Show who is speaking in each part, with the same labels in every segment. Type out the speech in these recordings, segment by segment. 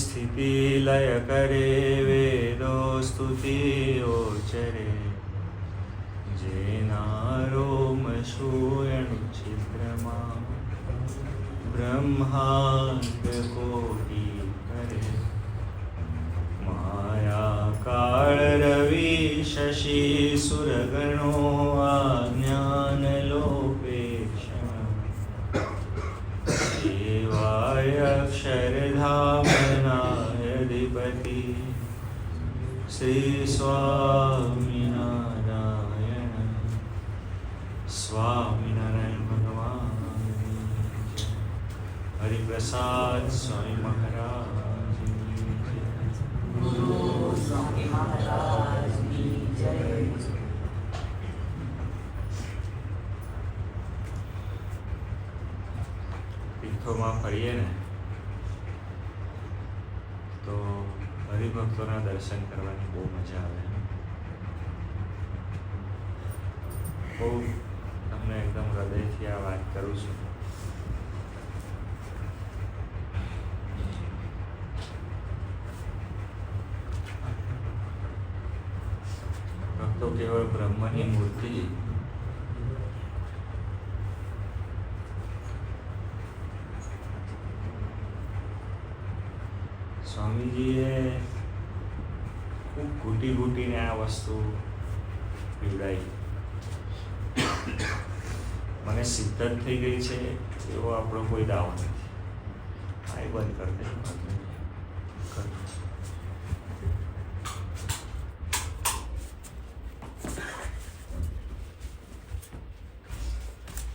Speaker 1: સ્થિતિ લય કરે વેદો સ્તુતિઓ ચરે જેના રોમ શૂયણુ છિદ્રમાં બ્રહ્માંડ કોટી કરે માયા કાળ રવિ શશી સુરગણો આજ્ઞાન લોપેક્ષણ દેવાય અક્ષરધામનાય અધિપતિ શ્રી સ્વામિનારાયણ સ્વામિનારાયણ ભગવાન હરિપ્રસાદ સ્વામી મહારાજ
Speaker 2: સ્વામી મહારાજની જય.
Speaker 1: તીર્થોમાં ફરીએ ને તો હરિભક્તોના દર્શન કરવાની બહુ મજા આવે. બહુ તમને એકદમ હૃદયથી આ વાત કરું છું. ભક્તો કેવળ બ્રહ્મની મૂર્તિ સ્વામીજીએ ખૂબ ઘૂંટી ઘૂંટીને આ વસ્તુ પીવડાવી. મને સિદ્ધ જ થઈ ગઈ છે એવો આપણો કોઈ દાવો નથી. આ એ બંધ કરી દે.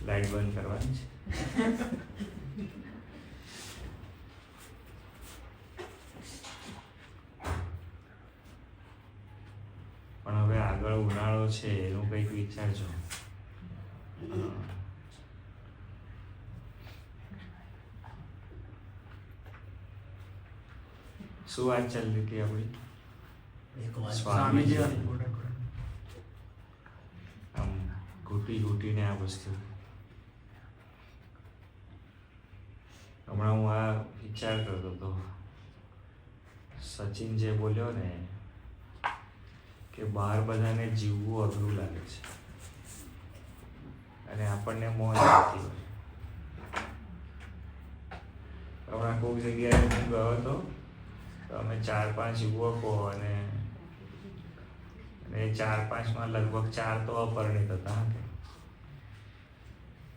Speaker 1: લાઈટ બંધ કરવાની છે. પણ હવે આગળ ઉનાળો છે એનું કંઈક વિચારજો. શું વાત ચાલતી હતી આપણી? સ્વામીજી આમ ઘૂંટી ઘૂંટીને આ વસ્તુ. હમણાં હું આ વિચાર કરતો હતો, સચિન જે બોલ્યો ને કે બહાર બધાને જીવવું અઘરું લાગે છે અને આપણને મોજ આવતી હોય. હમણાં કોઈક જગ્યાએ હું ગયો હતો તો અમે 4-5 યુવકો અને 4-5માં લગભગ 4 તો અપરિણિત હતા.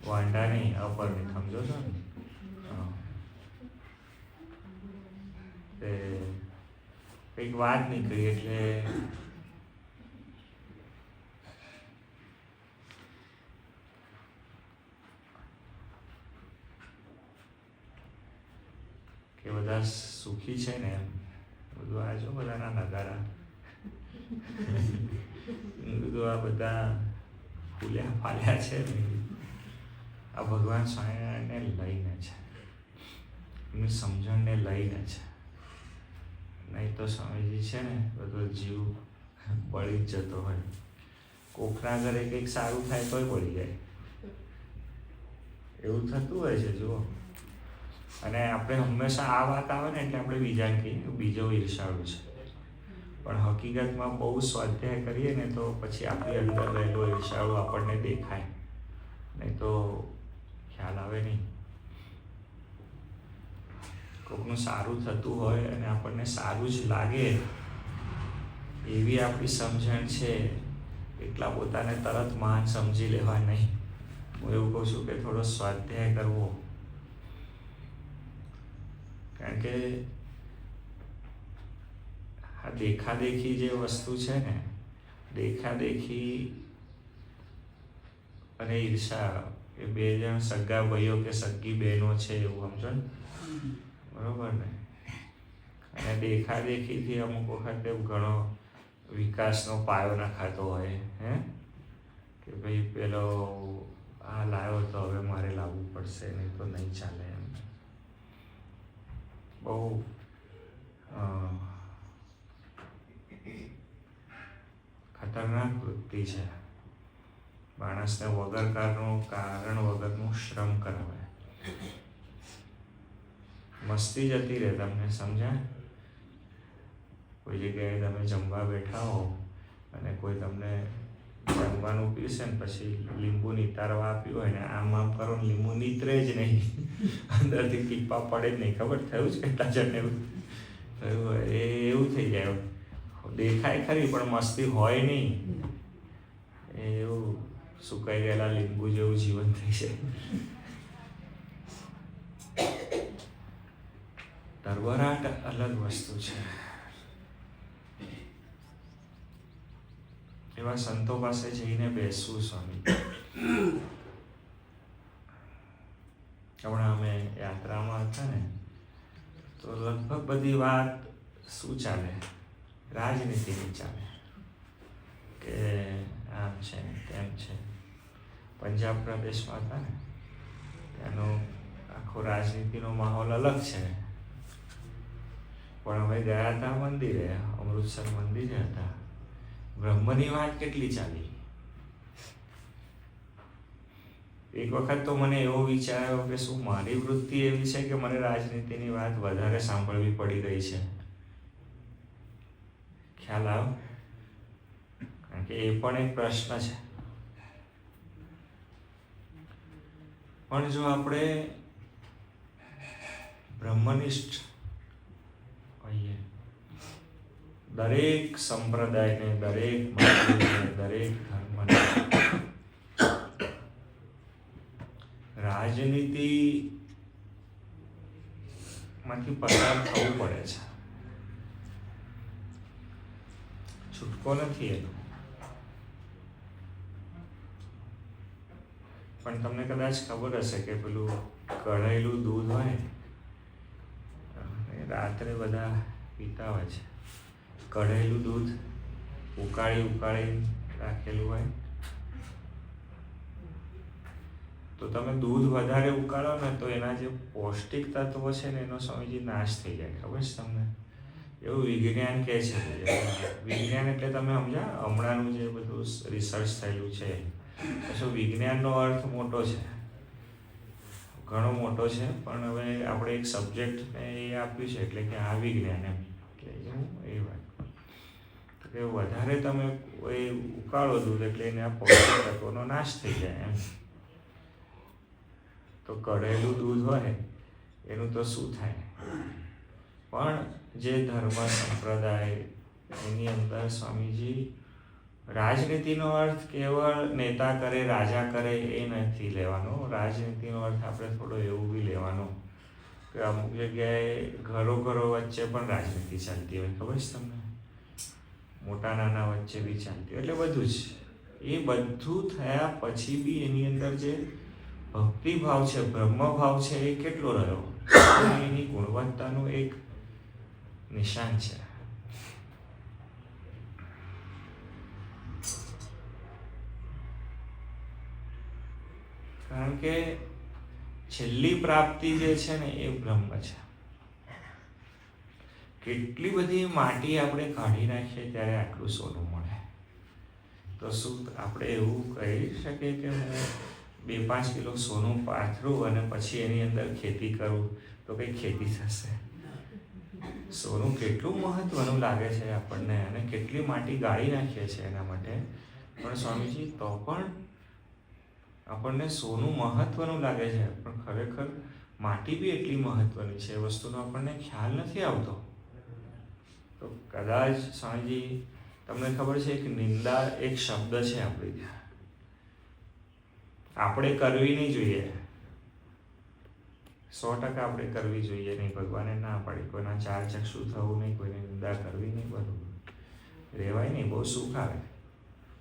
Speaker 1: વાંઢા નહીં, અપરિણિત, સમજો છો ને? તે કંઈક વાત નીકળી એટલે કે બધા સુખી છે ને એમ બધું. આ જો બધાના નગારા બધું આ બધા ફૂલ્યા ફાલ્યા છે ને આ ભગવાન સ્વામિનારાયણને લઈને છે, એમની સમજણને લઈને છે. નહીં તો સ્વામીજી છે ને બધો જીવ બળી જ જતો હોય. કોકના ઘરે કંઈક સારું થાય તોય બળી જાય એવું થતું હોય છે જુઓ. અને આપણે હંમેશા આ વાત આવે ને એટલે આપણે બીજાને કહીએ બીજો ઈર્ષાળુ છે, પણ હકીકતમાં બહુ સ્વાધ્યાય કરીએ ને તો પછી આપણી અંદર રહેલો ઈર્ષાળુ આપણને દેખાય, નહીં તો ખ્યાલ આવે નહીં. કોકનું સારું થતું હોય અને આપણને સારું જ લાગે એવી આપણી સમજણ છે એટલા પોતાને તરત મહાન સમજી લેવા નહીં. હું એવું કહું છું કે થોડો સ્વાધ્યાય કરવો. કારણ કે આ દેખાદેખી જે વસ્તુ છે ને, દેખાદેખી અને ઈર્ષા એ બે જણ સગા ભાઈઓ કે સગી બહેનો છે એવું સમજો ને, બરોબર ને? અને દેખાદેખીથી અમુક વખતે ઘણો વિકાસનો પાયો નખાતો હોય કે ભાઈ પેલો આ લાવ્યો તો હવે મારે લાવવું પડશે, નહીં તો નહીં ચાલે એમ. બહુ ખતરનાક વૃત્તિ છે. માણસને વગર કારણ વગરનું શ્રમ કરાવે. મસ્તી જતી રહે. તમને સમજ્યા? કોઈ જગ્યાએ તમે જમવા બેઠા હો અને કોઈ તમને જમવાનું પીશે ને પછી લીંબુ નીતારવા આપ્યું હોય ને આમ કરો ને લીંબુ નીતરે જ નહીં, અંદરથી ટીપા પડે જ નહીં. ખબર થયું છે કેટલા જણને એવું થયું હોય? એવું થઈ જાય. દેખાય ખરી પણ મસ્તી હોય નહીં. એવું સુકાઈ ગયેલા લીંબુ જેવું જીવન થઈ જાય. ધરવરાટ અલગ વસ્તુ છે. એવા સંતો પાસે જઈને બેસવું સ્વામી. હમણાં અમે યાત્રામાં હતા ને તો લગભગ બધી વાત શું ચાલે? રાજનીતિની ચાલે કે આમ છે તેમ છે. પંજાબ પ્રદેશમાં હતા ને ત્યાંનો આખો રાજનીતિનો માહોલ અલગ છે. પણ અમે ગયા હતા મંદિરે, અમૃતસર મંદિરે હતા. બ્રહ્મની વાત કેટલી ચાલી. એક વખત તો મને એવો વિચાર આવ્યો કે શું મારી વૃત્તિ એવી છે કે મને રાજનીતિની વાત વધારે સાંભળવી પડી રહી છે? ખ્યાલ આવ્યો? કારણ કે એ પણ એક પ્રશ્ન છે. પણ જો આપણે બ્રહ્મનિષ્ઠ હોઈએ, દરેક સંપ્રદાયને, દરેક મતને, દરેક ધર્મને રાજનીતિમાંથી પસાર થવું પડે છે. છૂટકો નથી એનો. પણ તમને કદાચ ખબર હશે કે પેલું કઢાયેલું દૂધ હોય રાત્રે બધા પીતા હોય છે. કઢાયેલું દૂધ ઉકાળી રાખેલું હોય તો તમે દૂધ વધારે ઉકાળો ને તો એના જે પૌષ્ટિક તત્વો છે ને એનો સ્વામીજી નાશ થઈ જાય. ખબર છે તમને? એવું વિજ્ઞાન કહે છે. વિજ્ઞાન એટલે તમે સમજ્યા? હમણાંનું જે બધું રિસર્ચ થયેલું છે. પછી વિજ્ઞાનનો અર્થ મોટો છે, ઘણો મોટો છે. પણ હવે આપણે એક સબ્જેક્ટને એ આપ્યું છે એટલે કે આ વિજ્ઞાન એમ કે એ વાત કે વધારે તમે એ ઉકાળો દૂધ એટલે એને આ પૌષ્ટિક તત્વોનો નાશ થઈ જાય એમ. તો કઢેલું દૂધ હોય એનું તો શું થાય? પણ જે ધર્મ સંપ્રદાય એની અંદર સ્વામીજી રાજનીતિનો અર્થ કેવળ નેતા કરે, રાજા કરે એ નથી લેવાનો. રાજનીતિનો અર્થ આપણે થોડો એવું બી લેવાનો કે અમુક જગ્યાએ ઘરો વચ્ચે પણ રાજનીતિ ચાલતી હોય. ખબર છે તમને? મોટા નાના વચ્ચે બી ચાલતી હોય. એટલે બધું જ એ બધું થયા પછી બી એની અંદર જે ભક્તિભાવ છે, બ્રહ્મભાવ છે એ કેટલો રહ્યો એની ગુણવત્તાનું એક નિશાન છે. કારણ કે છેલ્લી પ્રાપ્તિ જે છે ને એ બ્રહ્મ છે. કેટલી બધી માટી આપણે કાઢી નાખીએ ત્યારે આટલું સોનું મળે. તો શું આપણે એવું કહી શકીએ કે હું 2-5 કિલો સોનું પાથરું અને પછી એની અંદર ખેતી કરું તો કઈ ખેતી થશે? સોનું કેટલું મહત્વનું લાગે છે આપણને અને કેટલી માટી ગાળી નાખીએ છીએ એના માટે. પણ સ્વામીજી તો પણ આપણને સોનું મહત્વનું લાગે છે, પણ ખરેખર માટી બી એટલી મહત્વની છે. એ વસ્તુનો આપણને ખ્યાલ નથી આવતો. તો કદાચ સ્વામીજી તમને ખબર છે એક નિંદા એક શબ્દ છે આપણી ત્યાં, આપણે કરવી નહીં જોઈએ. 100% આપણે કરવી જોઈએ નહીં. ભગવાને ના પાડી કોઈના 4 ચક્ષુ થવું નહીં, કોઈને નિંદા કરવી નહીં. બધું રહેવાય નહીં. બહુ સુખ આવે,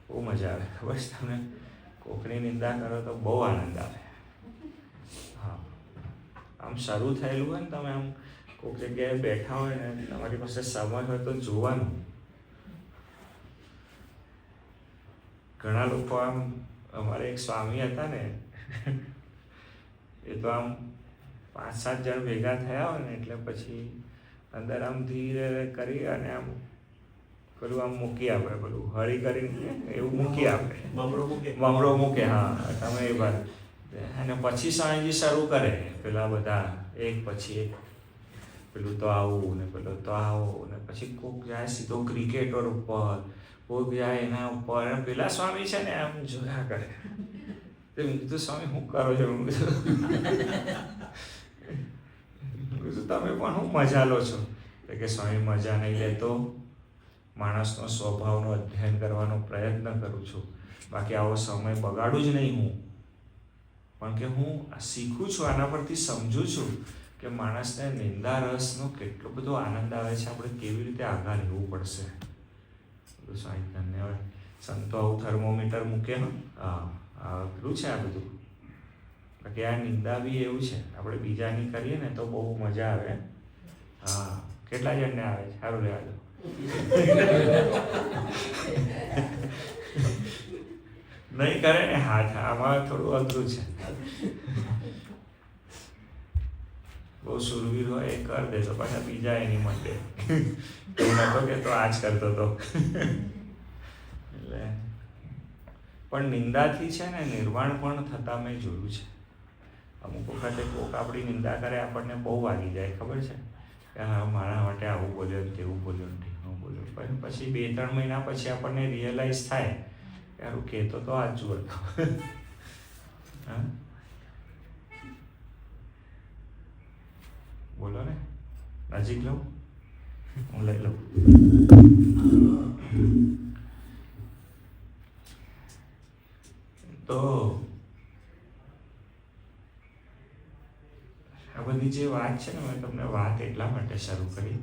Speaker 1: બહુ મજા આવે. ખબર છે તમને? કોકની નિંદા કરો તો બહુ આનંદ આવે. હા, આમ શરૂ થયેલું હોય ને, તમે આમ કોઈક જગ્યાએ બેઠા હોય ને તમારી પાસે સમય હોય તો જોવાનું. ઘણા લોકો આમ, અમારે એક સ્વામી હતા ને એ તો આમ 5-7 જણ ભેગા થયા હોય ને એટલે પછી અંદર આમ ધીરે કરી અને આમ પેલું આમ મૂકી આપે, પેલું હળી કરીને એવું મૂકી આપે, મમરો મૂકે. હા, તમે એ વાત. અને પછી સ્વામીજી શરૂ કરે પેલા બધા એક પછી એક પેલું તો આવું ને પેલું તો આવું ને પછી કોક જાય સીધો ક્રિકેટર ઉપર, કોક જાય એના ઉપર, અને પેલા સ્વામી છે ને આમ જોયા કરે. તો મેં કીધું સ્વામી શું કરો છો? મેં કીધું તમે પણ શું મજા લો છો? કે સ્વામી મજા નહીં લેતો, માણસનો સ્વભાવનો અધ્યયન કરવાનો પ્રયત્ન કરું છું, બાકી આવો સમય બગાડું જ નહીં હું, પણ કે હું શીખું છું, આના પરથી સમજું છું કે માણસને નિંદા રસનો કેટલો બધો આનંદ આવે છે, આપણે કેવી રીતે આગળ લેવું પડશે. બધું સ્વામી ધન્યવાદ. સંતો આવું થર્મોમીટર મૂકે ને, અઘરું છે આ બધું. બાકી આ નિંદા બી એવું છે, આપણે બીજાની કરીએ ને તો બહુ મજા આવે. હા, કેટલા જણને આવે છે? સારું લેવા દો. નહીં કરે ને હાથ, આમાં થોડું અઘરું છે. બહુ સુરવીર હોય એ કરી દે તો પાછા બીજા એની માટે એવું નતો કે તો આ જ કરતો હતો. એટલે પણ નિંદાથી છે ને નિર્વાણ પણ થતા મેં જોયું છે. અમુક વખતે કોક આપણી નિંદા કરે આપણને બહુ વાગી જાય, ખબર છે કે હા મારા માટે આવું બોલ્યો ને તેવું બોલ્યો ને ઢીકણું બોલ્યો. પણ પછી 2-3 મહિના પછી આપણને રિયલાઇઝ થાય કે હારું કહેતો તો આ જ હતો. હા, બોલો ને, નજીક લઉં, હું લઈ લઉં. તો આ બધી જે વાત છે ને, મેં તમને વાત એટલા માટે શરૂ કરી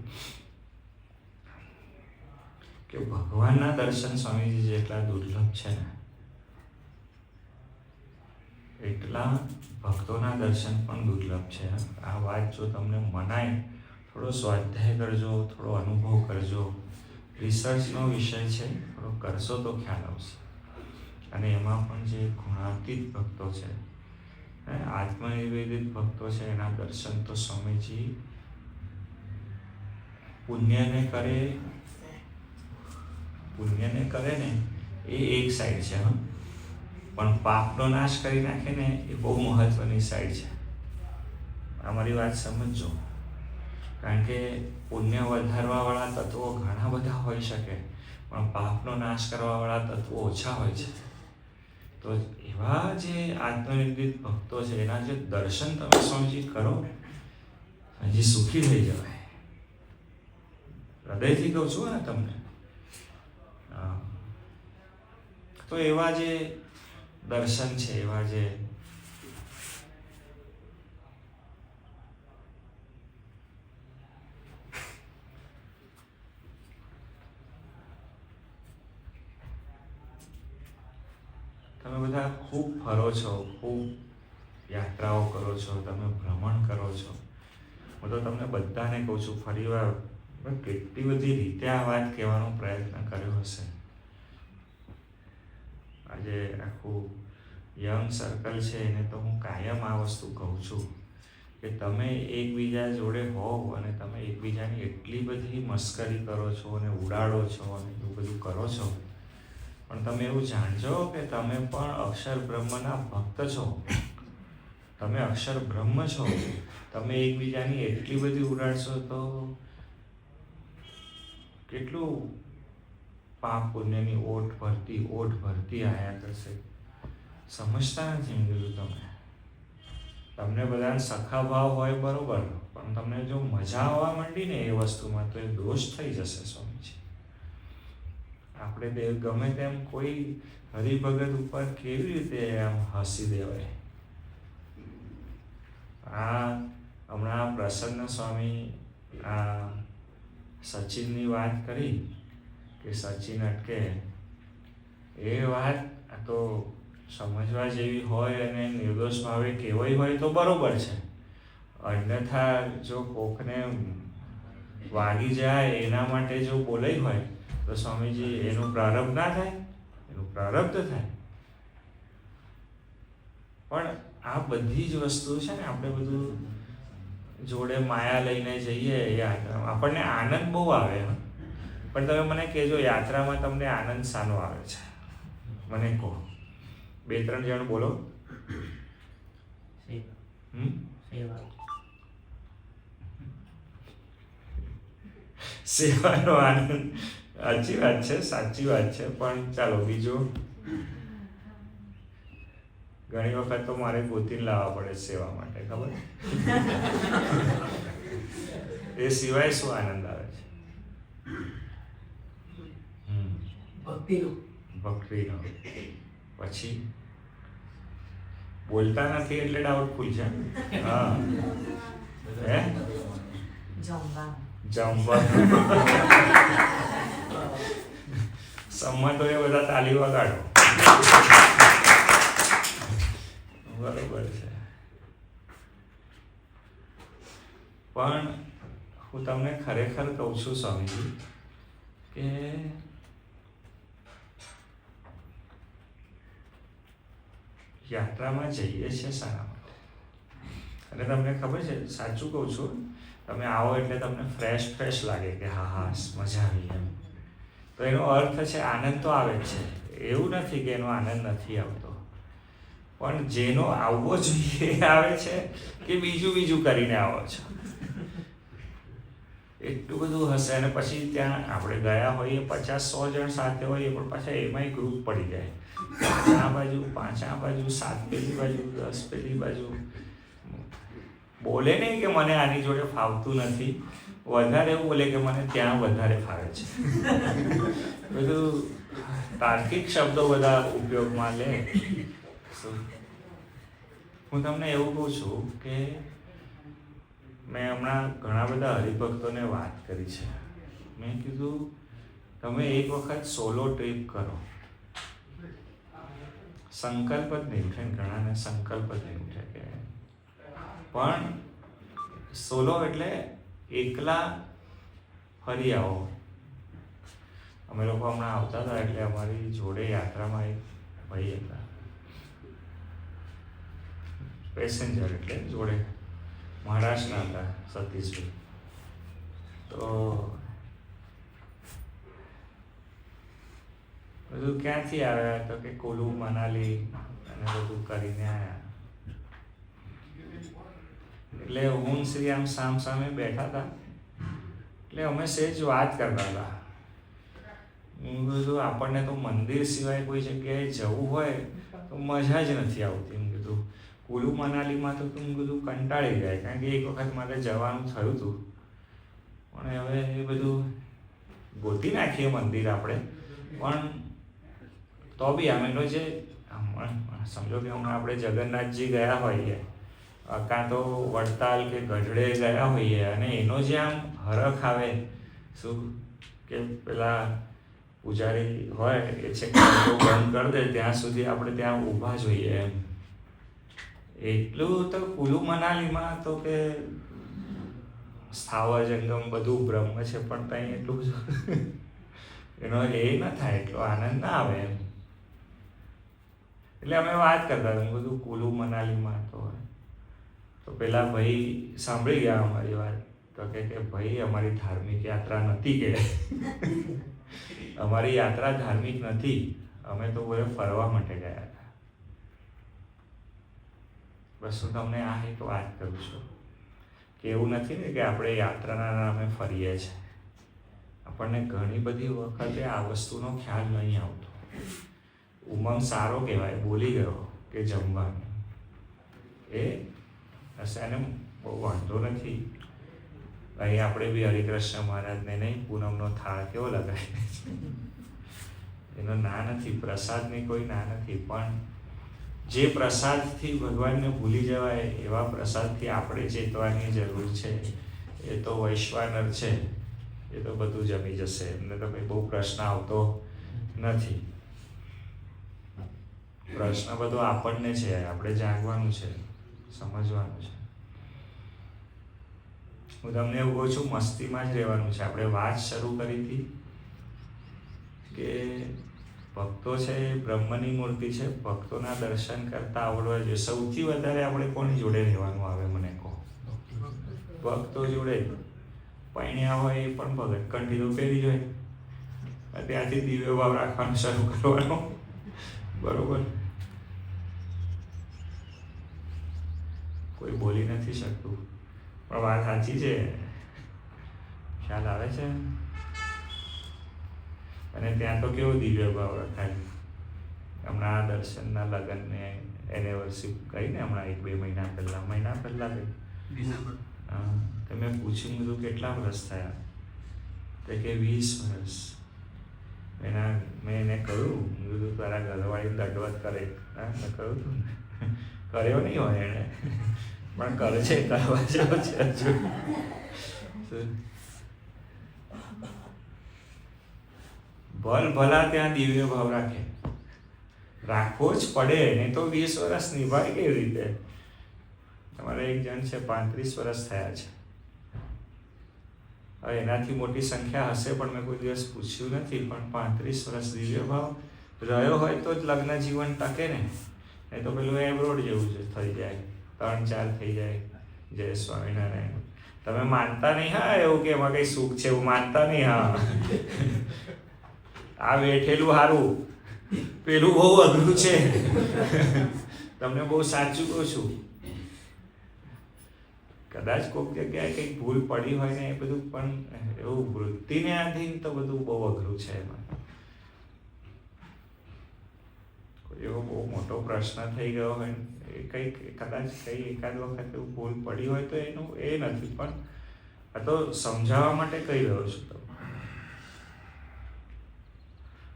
Speaker 1: કે ભગવાનના દર્શન સ્વામીજી જેટલા દુર્લભ છે ને, એટલા ભક્તોના દર્શન પણ દુર્લભ છે. આ વાત જો તમને મનાય, થોડો સ્વાધ્યાય કરજો, થોડો અનુભવ કરજો, રિસર્ચનો વિષય છે, થોડો કરશો તો ખ્યાલ આવશે. અને એમાં પણ જે ગુણાતીત ભક્તો છે, આત્મનિવેદિત ભક્તો છે, એના દર્શન તો સ્વામીજી પુણ્યને કરે ને એ એક સાઈડ છે, પણ પાપનો નાશ કરી નાખે ને એ બહુ મહત્વની સાઈડ છે. અમારી વાત સમજજો, કારણ કે પુણ્ય વધારવાવાળા તત્વો ઘણા બધા હોઈ શકે, પણ પાપનો નાશ કરવાવાળા તત્વો ઓછા હોય છે. તો એવા જે આત્મનિર્ભિત ભક્તો છે, એના જે દર્શન તમે સ્વામીજી કરો, હજી સુખી થઈ જવાય. હૃદયથી કહું છું ને તમને. તો એવા જે દર્શન છે, એવા જે તમે બધા ખૂબ ફરો છો, ખૂબ યાત્રાઓ કરો છો, તમે ભ્રમણ કરો છો. હું તો તમને બધાને કહું છું ફરી વાર, કેટલી બધી રીતે આ વાત કહેવાનો પ્રયત્ન કર્યો હશે. આજે આખું યંગ સર્કલ છે એને તો હું કાયમ આ વસ્તુ કહું છું કે તમે એકબીજા જોડે હોવ અને તમે એકબીજાની એટલી બધી મસ્કરી કરો છો અને ઉડાડો છો અને એવું બધું કરો છો, પણ તમે એવું જાણજો કે તમે પણ અક્ષર બ્રહ્મના ભક્ત છો. તમે અક્ષર બ્રહ્મ છો. તમે એકબીજાની એટલી બધી ઉડાડશો તો કેટલું પાપ પુણ્યની ઓટ ભરતી આયા કરશે. સમજતા નથી. મેં કીધું તમને બધાને સખા ભાવ હોય બરોબર, પણ તમને જો મજા આવવા માંડી ને એ વસ્તુમાં તો એ દોષ થઈ જશે સ્વામીજી. આપણે ગમે તેમ કોઈ હરિભગત ઉપર કેવી રીતે આમ હસી દેવાય. હમણાં પ્રસન્ન સ્વામી સચિનની વાત કરી કે સચિન અટકે, એ વાત તો સમજવા જેવી હોય અને નિર્દોષ ભાવે કહેવાય હોય તો બરોબર છે. અન્યથા જો કોકને વાગી જાય એના માટે જો બોલાઈ હોય તો સ્વામીજી એનું પ્રારબ્ધ ના થાય, એનું પ્રારબ્ધ થાય. પણ આ બધી જ વસ્તુ છે ને, આપણે બધું જોડે માયા લઈને જઈએ યાત્રામાં, આપણને આનંદ બહુ આવે. પણ તમે મને કહેજો, યાત્રામાં તમને આનંદ શાનો આવે છે? મને કહો. 2-3 જણ બોલો. સેવાનો આનંદ. સાચી વાત છે, સાચી વાત છે. પણ ચાલો બીજું, ઘણી વખત તો મારે ગોતીને લાવવા પડે સેવા માટે, ખબર? એ સિવાય શું આનંદ આવે છે? ભક્તિનો. પછી બોલતા નથી એટલે ડાઉટફુલ છે. હા, હે જમવાનું. સંમતો એ બધા તાલી વગાડો. બરોબર છે. પણ હું તમને ખરેખર કહું છું સ્વામીજી કે યાત્રામાં જઈએ છીએ શાના માટે? અને તમને ખબર છે, સાચું કહું છું, તમે આવો એટલે તમને ફ્રેશ લાગે કે હા મજા આવી એમ. તો એનો અર્થ છે આનંદ તો આવે જ છે, એવું નથી કે એનો આનંદ નથી આવતો, પણ જેનો આવવો જોઈએ એ આવે છે કે બીજું કરીને આવો છો, એટલું બધું હશે. અને પછી ત્યાં આપણે ગયા હોઈએ 50-100 જણ સાથે હોઈએ, પણ પાછા એમાંય ગ્રુપ પડી જાય, 5 આ બાજુ 5 આ બાજુ, 7 પેલી બાજુ, 10 પેલી બાજુ. બોલે નહીં કે મને આની જોડે ફાવતું નથી, વધારે બોલે કે મને ત્યાં વધારે ફાવે છે. બધું તાર્કિક શબ્દો બધા ઉપયોગમાં લે. હું તમને એવું કહું છું કે મેં હમણાં ઘણા બધા હરિભક્તોને વાત કરી છે. મેં કીધું તમે એક વખત સોલો ટ્રીપ કરો. સંકલ્પ જ નહીં ઉઠે, ઘણાને સંકલ્પ જ નહીં ઉઠે કે, પણ સોલો એટલે એકલા ફરી આવો. અમે લોકો હમણાં આવતા હતા એટલે અમારી જોડે યાત્રામાં એક ભાઈ હતા, પેસેન્જર એટલે જોડે, મહારાષ્ટ્રના હતા, સતીશભાઈ. તો બધું ક્યાંથી આવ્યા તો કે કુલુ મનાલી અને બધું કરીને આવ્યા. એટલે હું શ્રી આમ સામે બેઠા હતા, એટલે અમે સહેજ વાત કરતા હતા. હું કીધું આપણને તો મંદિર સિવાય કોઈ જગ્યાએ જવું હોય તો મજા જ નથી આવતી. હું કીધું કુલુ મનાલીમાં તો હું કીધું કંટાળી જાય, કારણ કે એક વખત મારે જવાનું થયું હતું, પણ હવે એ બધું ગોતી નાખીએ મંદિર આપણે. પણ તો બી આમેનો જે સમજો કે હમણાં આપણે જગન્નાથજી ગયા હોઈએ, કાં તો વડતાલ કે ગઢડે ગયા હોઈએ, અને એનો જે આમ હરખ આવે, શું કે પેલા પૂજારી હોય એ છે કે બંધ કરી દે ત્યાં સુધી આપણે ત્યાં ઊભા જોઈએ એમ. એટલું તો કુલુ મનાલીમાં તો કે સ્થાવર જંગમ બધું બ્રહ્મ છે, પણ ત્યાં એટલું બધું એનો એ ન થાય, એટલો આનંદ ના આવે એમ. એટલે અમે વાત કરતા હતા, બધું કુલુ મનાલીમાં તો પેલા ભાઈ સાંભળી ગયા અમારી વાત, તો કે ભાઈ અમારી ધાર્મિક યાત્રા નથી, કે અમારી યાત્રા ધાર્મિક નથી, અમે તો કોઈ ફરવા માટે ગયા હતા. બસ હું તમને આ એક વાત કરું છું કે એવું નથી ને કે આપણે યાત્રાના નામે ફરીએ છીએ. આપણને ઘણી બધી વખતે આ વસ્તુનો ખ્યાલ નહીં આવતો. ઉમંગ સારો કહેવાય, બોલી ગયો કે જમવાનું એ હશે, એને બહુ વાંધો નથી. અહીં આપણે બી હરિકૃષ્ણ મહારાજને નહીં પૂનમનો થાળ કેવો લગાવીએ છીએ, એનો ના નથી, પ્રસાદની કોઈ ના નથી, પણ જે પ્રસાદથી ભગવાનને ભૂલી જવાય એવા પ્રસાદથી આપણે ચેતવાની જરૂર છે. એ તો વૈશ્વાનર છે, એ તો બધું જમી જશે, એમને તો કંઈ બહુ પ્રશ્ન આવતો નથી. પ્રશ્ન બધો આપણને છે, આપણે જાગવાનું છે, સમજવાનું છે. હું તમને એવું કહું છું, મસ્તીમાં જ રહેવાનું છે. આપણે વાત શરૂ કરી હતી કે ભક્તો છે એ બ્રહ્મની મૂર્તિ છે, ભક્તોના દર્શન કરતા આવડવા જોઈએ. સૌથી વધારે આપણે કોની જોડે રહેવાનું આવે મને કહો? ભક્તો જોડે. પૈણ્યા હોય એ પણ ભગત કંઠી તો પહેરી જોઈએ, ત્યાંથી દિવ્ય ભાવ રાખવાનું શરૂ કરવાનો, બરોબર? કોઈ બોલી નથી શકતું, પણ વાત સાચી છે ખ્યાલ આવે છે? અને ત્યાં તો કેવો દિવ્ય ભાવ રખાય. હમણાં આ દર્શનના લગ્નને એનિવર્સરી ગઈ ને હમણાં 1-2 મહિના પહેલાં ગઈ. હા, તો મેં પૂછ્યું બધું કેટલા વર્ષ થયા? તો કે 20 વર્ષ. મેં એને કહ્યું બધું તારા ઘરવાળી દંડવત કરે. હા, મેં કહ્યું હતું ને, કર્યો નહીં હોય એણે, પણ કરે છે, કરવા જેવો છે હજુ. ભલા ત્યાં દિવ્ય ભાવ રાખવો જ પડે, નહીં તો 20 વર્ષ નિભાય કેવી રીતે? તમારે એક જણ છે 35 વર્ષ થયા છે. હવે એનાથી મોટી સંખ્યા હશે પણ મેં કોઈ દિવસ પૂછ્યું નથી, પણ 35 વર્ષ દિવ્ય ભાવ રહ્યો હોય તો જ લગ્ન જીવન ટકે ને. નહીં તો પેલું એબ્રોડ જેવું છે, થઈ જાય 3-4 થઈ જાય. જય સ્વામિનારાયણ. તમે માનતા નહીં હા એવું કે એમાં કઈ સુખ છે એવું માનતા નહીં. હા, આ બેઠેલું સારું, પેલું બહુ અઘરું છે. તમને બહુ સાચું કહું છું. કદાચ કોઈક જગ્યાએ કંઈક ભૂલ પડી હોય ને એ બધું, પણ એવું વૃત્તિને આધીન તો બધું બહુ અઘરું છે. એમાં કોઈ એવો બહુ મોટો પ્રશ્ન થઈ ગયો હોય એ કંઈક કદાચ એકાદ વખત એવું ભૂલ પડી હોય તો એનું એ નથી, પણ આ તો સમજાવવા માટે કહી રહ્યો છું.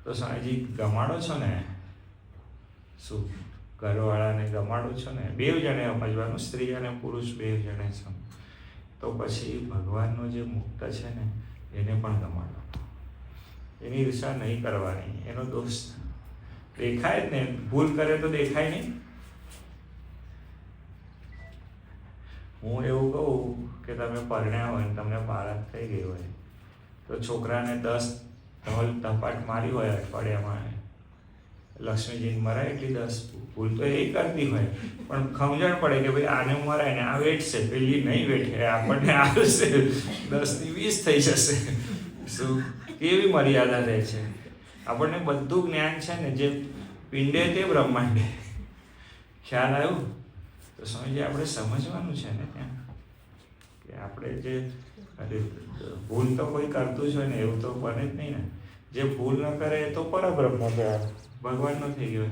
Speaker 1: તો સ્વામીજી ગમાડો છો ને, શું ઘરવાળાને ગમાડો છો ને, 2 જણે સમજવાનું, સ્ત્રી અને પુરુષ 2 જણે છો. તો પછી ભગવાનનો જે મુક્ત છે ને એને પણ ગમાડો. એની ઈર્ષા નહીં કરવાની, એનો દોષ દેખાય જ ને. ભૂલ કરે તો દેખાય નહીં. હું એવું કહું કે તમે પરણ્યા હોય ને તમને બાળક થઈ ગઈ હોય તો છોકરાને 10 ધોલ ધપાટ મારી હોય અઠવાડિયામાં, લક્ષ્મીજીને મરાય એટલી 10 ભૂલ તો એ કરતી હોય, પણ સમજણ પડે કે ભાઈ આને મરાય ને આ વેઠશે, પેલી નહીં વેઠે, આપણને આવશે 10 ની 20 થઈ જશે. શું કેવી મર્યાદા રહે છે? આપણને બધું જ્ઞાન છે ને, જે પિંડે તે બ્રહ્માંડે. ખ્યાલ આવ્યું? તો સ્વામીજી આપણે સમજવાનું છે ને ત્યાં કે આપણે જે ભૂલ તો કોઈ કરતું જ હોય ને, એવું તો બને જ નહીં ને. જે ભૂલ ન કરે એ તો પરબ્રહ્મ કહેવાય, ભગવાનનો થઈ ગયો.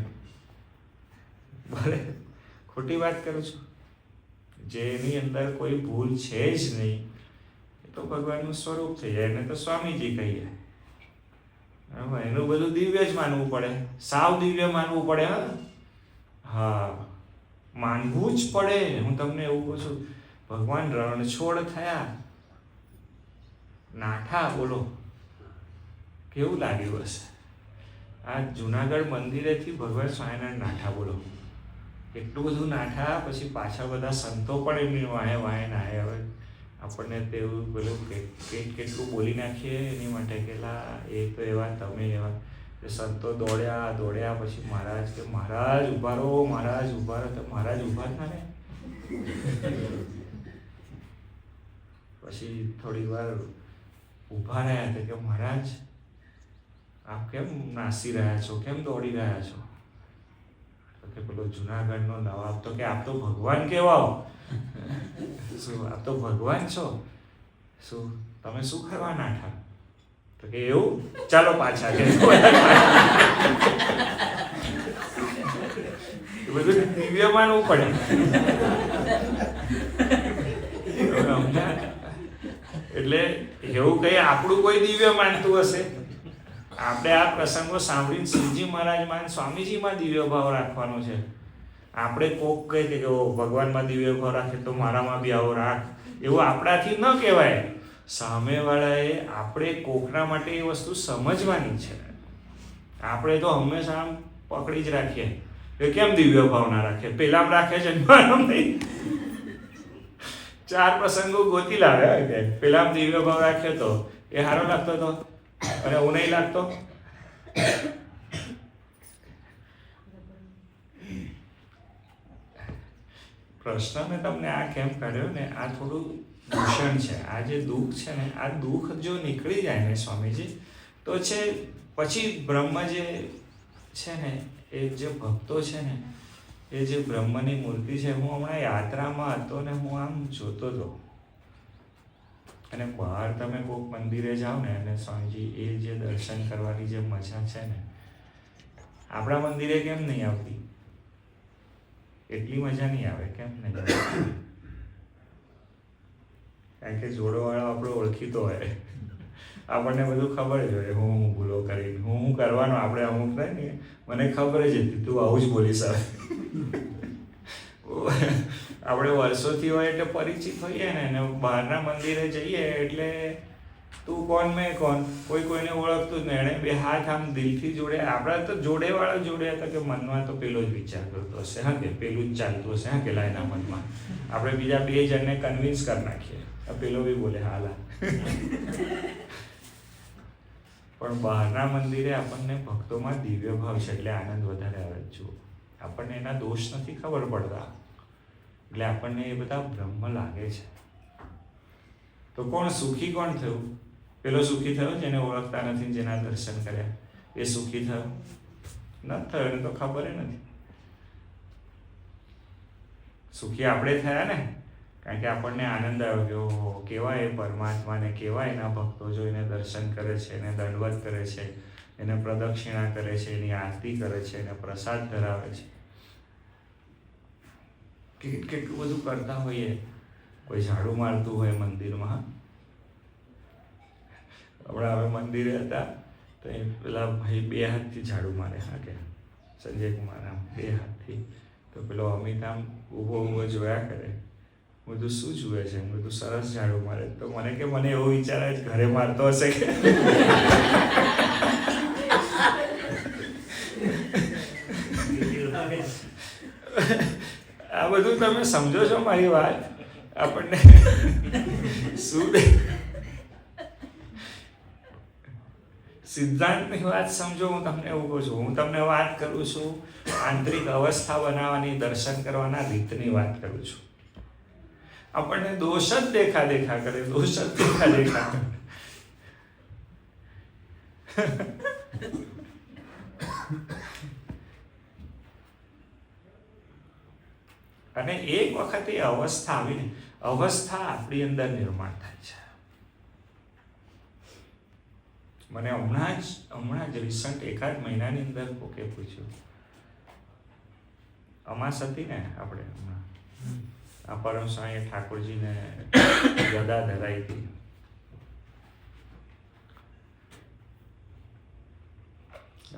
Speaker 1: ભલે ખોટી વાત કરું છું. જેની અંદર કોઈ ભૂલ છે જ નહીં એ તો ભગવાનનું સ્વરૂપ થઈ જાય, એને તો સ્વામીજી કહીએ. બરાબર, એનું બધું દિવ્ય જ માનવું પડે, સાવ દિવ્ય માનવું પડે. હા, માનવું જ પડે. હું તમને એવું કહું છું, ભગવાન રણછોડ થયા, નાઠા, બોલો કેવું લાગ્યું હશે? આ જુનાગઢ મંદિરેથી ભગવાન સ્વામિનારાયણ નાઠા, બોલો એટલું બધું નાઠા. પછી પાછા બધા સંતો પણ એમની વાહે નાહે. હવે આપણને તેવું પેલું કેટલું બોલી નાખીએ એની માટે કે એ તો એવા, તમે એવા. સંતો દોડ્યા પછી મહારાજ કે મહારાજ ઉભા રહો, મહારાજ ઉભા રહો. તો મહારાજ ઉભા થા ને. પછી થોડી વાર ઊભા રહ્યા તો કે મહારાજ આપ કેમ નાસી રહ્યા છો, કેમ દોડી રહ્યા છો? તો કે પેલો જુનાગઢનો નવાબ તો કે આપ તો ભગવાન કહેવાઓ. શું આપ તો ભગવાન છો? શું તમે શું કરવા નાઠા? તો કે એવું, ચાલો પાછા. કે બધું દિવ્ય માનવું પડે. એટલે એવું કઈ આપણું કોઈ દિવ્ય માનતું હશે? આપણે આ પ્રસંગો સાંભળીને શિવજી મહારાજમાં, સ્વામીજીમાં દિવ્ય ભાવ રાખવાનો છે. આપણે કોક કહે કે ભગવાનમાં દિવ્ય ભાવ રાખે તો મારામાં બી આવો રાખ, એવું આપણાથી ન કહેવાય. સામેવાળાએ આપણે કોકના માટે એ વસ્તુ સમજવાની છે. આપણે તો હંમેશા આમ પકડી જ રાખીએ કે કેમ દિવ્ય ભાવ ના રાખે, પેલા રાખે છે મારામ નહીં. 4 પ્રસંગો ગોતી લાવે કે પેલા દિવ્ય ભાવ રાખ્યો તો એ સારો લાગતો હતો અને હું નહીં લાગતો. પ્રશ્ન મેં તમને આ કેમ કર્યો ને, આ થોડું દૂષણ છે. આ જે દુઃખ છે ને, આ દુઃખ જો નીકળી જાય ને સ્વામીજી, તો છે પછી બ્રહ્મ જે છે ને, એ જે ભક્તો છે ને, એ જે બ્રહ્મની મૂર્તિ છે. હું હમણાં યાત્રામાં હતો ને હું આમ જોતો હતો, અને બહાર તમે કોઈક મંદિરે જાઓ ને અને સ્વામીજી એ જે દર્શન કરવાની જે મજા છે ને આપણા મંદિરે કેમ નહીં આવતી? એટલી મજા નહીં આવે. કેમ નહીં? કારણ કે જોડોવાળો આપણો ઓળખીતો હોય, આપણને બધું ખબર જ હોય, હું ભૂલો કરી, હું કરવાનો. આપણે અમુક થાય ને, મને ખબર જ હતી તું આવું જ બોલીશ હવે. આપણે વર્ષોથી હોય એટલે પરિચિત હોઈએ ને, અને બહારના મંદિરે જઈએ એટલે તું કોણ મેં કોણ, કોઈ કોઈને ઓળખતું જ નહીં. એણે બે હાથ આમ દિલથી જોડે. આપણા તો જોડેવાળા જોડ્યા હતા કે મનમાં તો પેલો જ વિચાર કરતો હશે, હા કે પેલું જ ચાલતું હશે, હા કે લાયના મનમાં આપણે બીજા બે જણને કન્વિન્સ કરી નાખીએ, પેલો બી બોલે હાલા. પણ બહારના મંદિરે આપણને ભક્તોમાં દિવ્ય ભાવ છે એટલે આનંદ વધારે આવે. જુઓ, આપણને એના દોષ નથી ખબર પડતા એટલે આપણને એ બધા બ્રહ્મ લાગે છે. તો કોણ સુખી કોણ થયું? પેલો સુખી થયો જેને ઓળખતા નથી, જેના દર્શન કર્યા, એ સુખી થયો નથી થયો, એને તો ખબર નથી. સુખી આપણે થયા ને, કારણ કે આપણને આનંદ આવ્યો કે ઓહો કેવા એ પરમાત્માને, કેવા એના ભક્તો જો એને દર્શન કરે છે, એને દંડવત કરે છે, એને પ્રદક્ષિણા કરે છે, એની આરતી કરે છે, એને પ્રસાદ ધરાવે છે. કેટલું બધું કરતા હોઈએ. કોઈ ઝાડુ મારતું હોય મંદિરમાં. હમણાં હવે મંદિરે હતા તો એ પેલા ભાઈ બે હાથથી ઝાડુ મારે, હા કે સંજય કુમાર આમ બે હાથથી. તો પેલો અમિત આમ ઊભો જોયા કરે. બધું શું જુએ છે? બધું સરસ ઝાડુ મારે. તો મને એવો વિચાર જ ઘરે મારતો હશે કે આ બધું તમે સમજો છો મારી વાત? આપણને શું સિદ્ધાંતની વાત સમજો. હું તમને એવું કહું છું, હું તમને વાત કરું છું આંતરિક અવસ્થા બનાવવાની, દર્શન કરવાના રીતની વાત કરું છું. આપણને દોષ જ દેખા કરે, દોષ જ દેખા કરે. અને એક વખત એ અવસ્થા આવીને, અવસ્થા આપણી અંદર નિર્માણ થાય છે. મને હમણાં જ રિસન્ટ એકાદ મહિનાની અંદર કોકે પૂછ્યું, અમાસ હતી ને આપણે હમણાં, આ પરમ સ્વામી ઠાકોરજીને ગદા ધરાઈ હતી.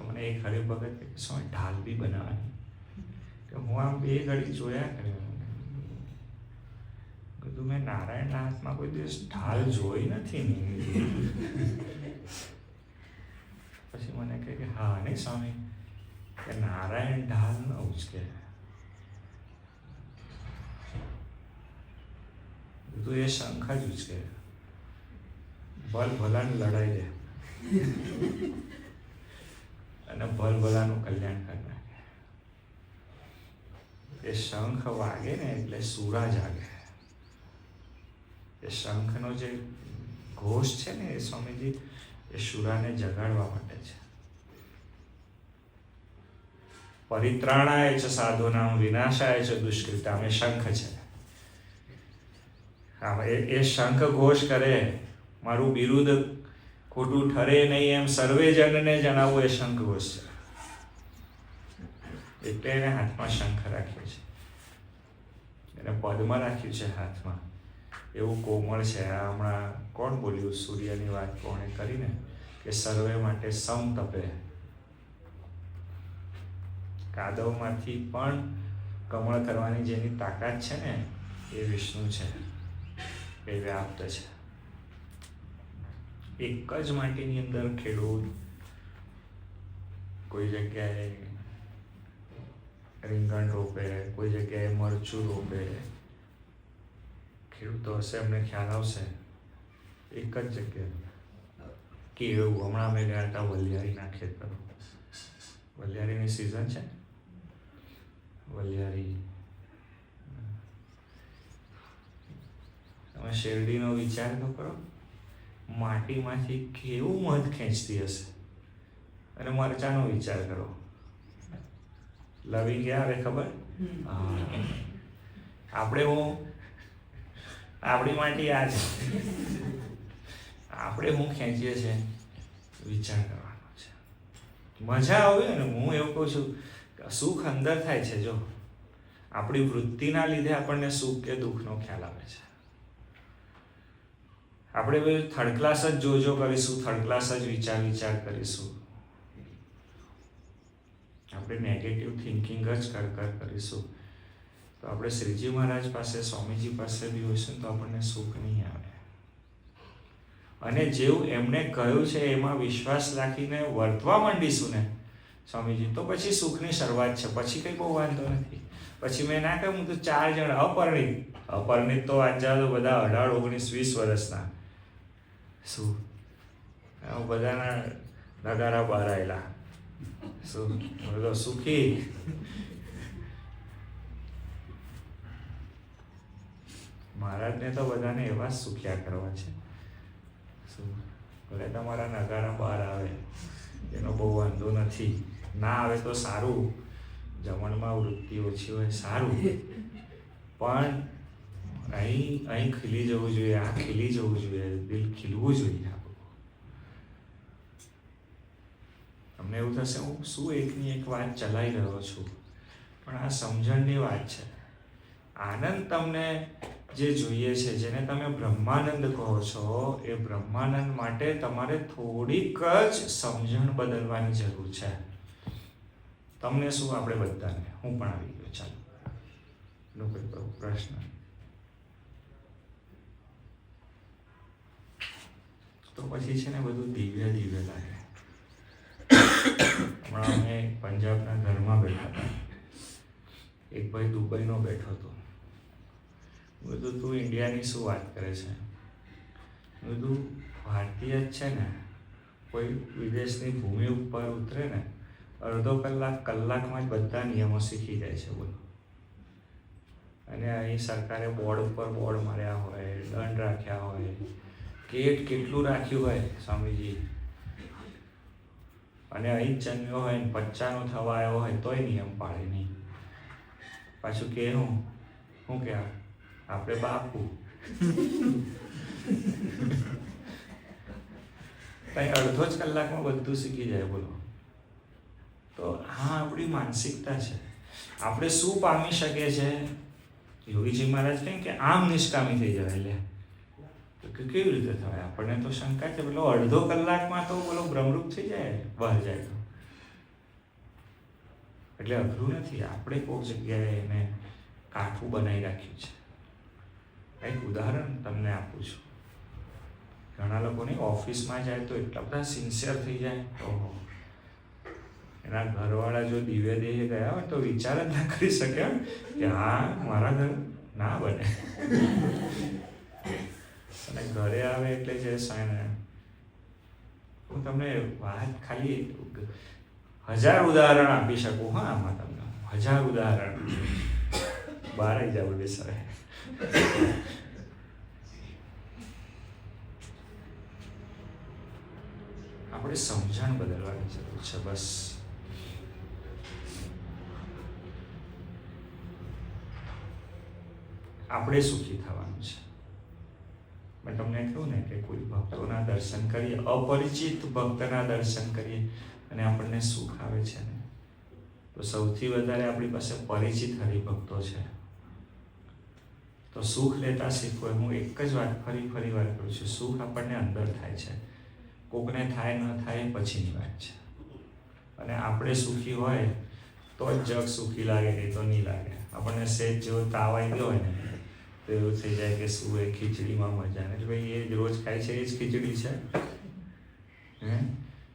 Speaker 1: મને એક હરિભગત કે સ્વામી ઢાલ બી બનાવવાની. કે હું આમ બે ઘડી જોયા કર્યું, કીધું મેં નારાયણના હાથમાં કોઈ દિવસ ઢાલ જોઈ નથી ને. પછી મને કહે કે હા નહીં સ્વામી, કે નારાયણ ઢાલ ન ઉચકે. કીધું એ શંખ જ ઉચકે, ભલ ભલાની લડાઈ દે અને ભલ ભલાનું કલ્યાણ કરી નાખે. એ શંખ વાગે ને એટલે સુરા જાગે. એ શંખનો જે ઘોષ છે ને એ સ્વામીજી એ શુરાને જગાડવા માટે છે. પરિત્રાણાય છે સાધુનામ, વિનાશાય છે દુષ્કૃતામ. એ શંખ છે. હા, એ શંખ ઘોષ કરે, મારું બિરુદ ખોટું ઠરે નહીં એમ સર્વે જણને જણાવવું, એ શંખ ઘોષ છે. એટલે એને હાથમાં શંખ રાખ્યો છે, એને પદ્મ રાખ્યું છે હાથમાં. એવું કોમળ છે. આ હમણાં કોણ બોલ્યું, સૂર્યની વાત કોણે કરીને કે સર્વે માટે સમ તપે. કાદવમાંથી પણ કમળ કરવાની જેની તાકાત છે ને એ વિષ્ણુ છે, એ વ્યાપ્ત છે. એક જ માટીની અંદર ખેડૂત કોઈ જગ્યાએ રીંગણ રોપે, કોઈ જગ્યાએ મરચું રોપે. ખેડૂતો હશે એમને ખ્યાલ આવશે. એક જ જગ્યાએ કેળું. હમણાં અમે ગયા હતા વલિયારીના ખેતરો. વલિયારીની સિઝન છે, વલિયારી. તમે શેરડીનો વિચાર તો કરો, માટીમાંથી કેવું મધ ખેંચતી હશે. અને મરચાનો વિચાર કરો, લવિંગ આવે ખબર? આપણે હું આપણી માટે આ છે. આપણે હું ખેંચીએ છીએ વિચાર કરવાનો છે. મજા આવે ને, હું એવું કહું છું કે સુખ અંદર થાય છે. જો આપણી વૃત્તિના લીધે આપણને સુખ કે દુઃખનો ખ્યાલ આવે છે. આપણે થર્ડ ક્લાસ જ જોજો કરીશું, થર્ડ ક્લાસ જ વિચાર કરીશું, આપણે નેગેટિવ થિંકિંગ જ કરીશું, તો આપણે શ્રીજી મહારાજ પાસે, સ્વામીજી પાસે બી હોઈશું તો આપણને સુખ નહીં આવે. અને જેવું એમણે કહ્યું છે એમાં વિશ્વાસ રાખીને વર્તવા માંડીશું ને સ્વામીજી, તો પછી સુખની શરૂઆત છે. પછી કંઈ બહુ વાંધો નથી. પછી મેં ના કહ્યું, હું તો 4 જણ અપરિણિત તો આજ તો બધા 18, 19, 20 વર્ષના, શું બધાના નગારા બહાર આવેલા, શું તો સુખી. મહારાજને તો બધાને એવા જ સુખ્યા કરવા છે. શું ભલે તમારા નગારા બહાર આવે એનો બહુ વાંધો નથી, ના આવે તો સારું, જમણમાં વૃત્તિ ઓછી હોય સારું, પણ અહીં ખીલી જવું જોઈએ, આ ખીલી જવું જોઈએ, દિલ ખીલવું જોઈએ. તમને એવું થશે હું શું એકની એક વાત ચલાવી રહ્યો છું, પણ આ સમજણની વાત છે. આનંદ તમને જે જોઈએ છે, જેને તમે બ્રહ્માનંદ કહો છો, એ બ્રહ્માનંદ માટે તમારે થોડીક જ સમજણ બદલવાની જરૂર છે. તમને શું, આપણે બધાને, હું પણ આવી ગયો. ચાલો કોઈ પ્રશ્ન? તો પછી છે ને બધું દિવ્ય લાગે. હમણાં અમે પંજાબના ઘરમાં બેઠા હતા, એક ભાઈ દુબઈનો બેઠો હતો. બધું તું ઇન્ડિયાની શું વાત કરે છે? બધું ભારતીય જ છે ને, કોઈ વિદેશની ભૂમિ ઉપર ઉતરે ને અડધો કલાકમાં જ બધા નિયમો શીખી જાય છે. બોલો. અને અહીં સરકારે બોર્ડ ઉપર બોર્ડ માર્યા હોય, દંડ રાખ્યા હોય, કેટલું રાખ્યું હોય સ્વામીજી, અને અહીં જ જન્મ્યો હોય ને 55 થવા આવ્યો હોય તોય નિયમ પાડે નહીં. પાછું કે હું કે આપણે બાપુ કઈ અડધો જ કલાકમાં બધું શીખી જાય. બોલો. તો હા, આપણી માનસિકતા છે. આપણે શું પામી શકીએ છે? યોગીજી મહારાજ કહે કે આમ નિષ્કામી થઈ જવાય. એટલે તો કેવી રીતે થવાય? આપણને તો શંકા છે. પેલો અડધો કલાકમાં તો બોલો બ્રહ્મરૂપ થઈ જાય, બહાર જાય તો. એટલે અઘરું નથી. આપણે કોઈ જગ્યાએ એને કાઠું બનાવી રાખ્યું છે. એક ઉદાહરણ તમને આપું છું. ઘણા લોકોની ઓફિસમાં જાય તો એટલા બધા સિન્સિયર થઈ જાય, ઓહો, એના ઘરવાળા જો દિવ્ય દેહે ગયા હોય તો વિચાર જ ના કરી શકે કે હા, મારા ઘર ના બને. અને ઘરે આવે એટલે જે સાયને, હું તમને વાત ખાલી 1000 ઉદાહરણ આપી શકું. હા, આમાં તમને 1000 ઉદાહરણ બહાર આવી જવું બેસાડે. આપણે સમજણ બદલવાની જરૂર છે. બસ. આપણે સુખી થવાનું છે. મેં તમને કહ્યું ને કે કોઈ ભક્તોના દર્શન કરીએ, અપરિચિત ભક્તના દર્શન કરીએ અને આપણને સુખ આવે છે ને, તો સૌથી વધારે આપણી પાસે પરિચિત હરિભક્તો છે. તો સુખ લેતા શીખવો. હું એક જ વાત ફરી વાર કરું છું, સુખ આપણને અંદર થાય છે. કોકને થાય ન થાય પછીની વાત છે. અને આપણે સુખી હોય તો જ જગ સુખી લાગે, નહીં તો નહીં લાગે. આપણને સેજ જેવો તાવ આવી ગયો હોય ને તો એવું થઈ જાય કે શું એ ખીચડીમાં મજા નથી. ભાઈ એ જ રોજ ખાય છે, એ જ ખીચડી છે.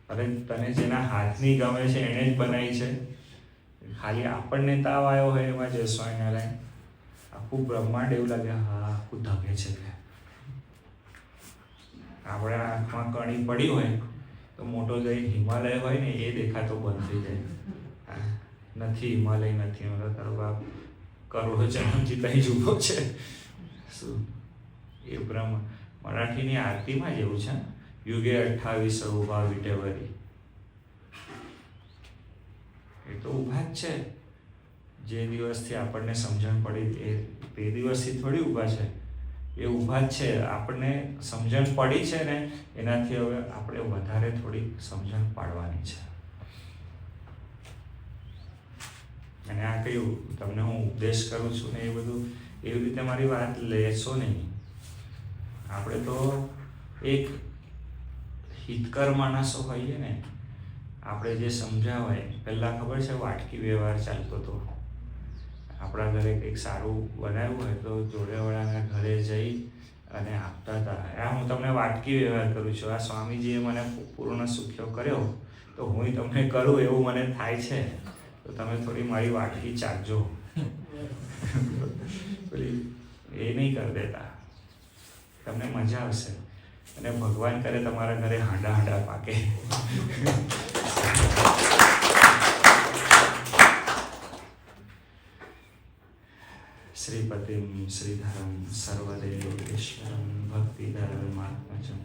Speaker 1: અરે તને જેના હાથની ગમે છે એને જ બનાવી છે. ખાલી આપણને તાવ આવ્યો હોય એમાં જે સ્વામિનારાયણ આખું બ્રહ્માંડ એવું લાગે, હા, આખું ધગે છે. આપણે આંખમાં કણી પડી હોય તો મોટો જઈ હિમાલય હોય ને એ દેખાતો બંધ થઈ જાય. નથી હિમાલય નથી, તારો બાપ કરોડો જન્મથી તઈ જ ઊભો છે. શું એ બ્રહ્મ મરાઠીની આરતીમાં જ એવું છે, યુગે 28 ઉભા વિટેવરી. એ તો ઊભા જ છે. જે દિવસથી આપણને સમજણ પડી તે દિવસથી થોડી ઊભા છે. એ ઊભા જ છે. આપણને સમજણ પડી છે ને, એનાથી હવે આપણે વધારે થોડી સમજણ પાડવાની છે. અને આ કયું તમને હું ઉપદેશ કરું છું ને એ બધું એવી રીતે મારી વાત લેશો નહીં. આપણે તો એક હિતકર માણસો હોઈએ ને, આપણે જે સમજાવાય. પહેલાં ખબર છે વાટકી વ્યવહાર ચાલતો હતો. આપણા ઘરે કંઈક સારું બનાવ્યું હોય તો જોડેવાળાના ઘરે જઈ અને આપતા હતા. આ હું તમને વાટકી વ્યવહાર કરું છું. આ સ્વામીજીએ મને પૂર્ણ સુખ્યો કર્યો તો હું તમને કરું એવું મને થાય છે. તો તમે થોડી મારી વાટકી ચાખજો. પેલી એ નહીં કરી દેતા, તમને મજા આવશે. અને ભગવાન કરે તમારા ઘરે હાંડા હાંડા પાકે. શ્રીપતિમ શ્રીધરમ સર્વદેવેશ્વરમ ભક્તિધરમાત્મજમ